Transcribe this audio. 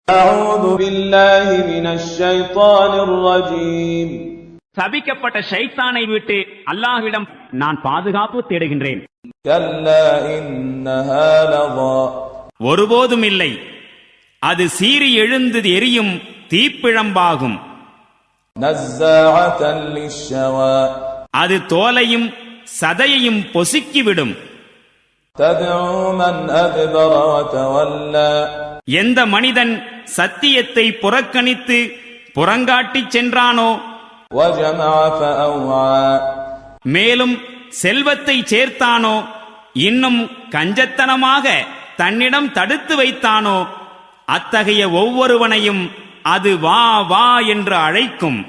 أعوذ بالله من الشيطان الرجيم. சபிக்கப்பட்ட ஷைத்தானை விட்டு அல்லாஹ்விடம் நான் பாதுகாப்பு தேடுகின்றேன். كلا إنها لظى. ஒருபோதும் இல்லை, அது சீறி எழுந்து எரியும் தீப்பிழம்பாகும். نزاعة للشوى. அது தோலையும் சதையையும் பொசுக்கிவிடும். تدعو من أدبر وتولى. எந்த மனிதன் சத்தியத்தை புறக்கணித்து புறங்காட்டிச் சென்றானோ, وجمع فأوعى. மேலும் செல்வத்தை சேர்த்தானோ, இன்னும் கஞ்சத்தனமாக தன்னிடம் தடுத்து வைத்தானோ, அத்தகைய ஒவ்வொருவனையும் அது வா வா என்று அழைக்கும்.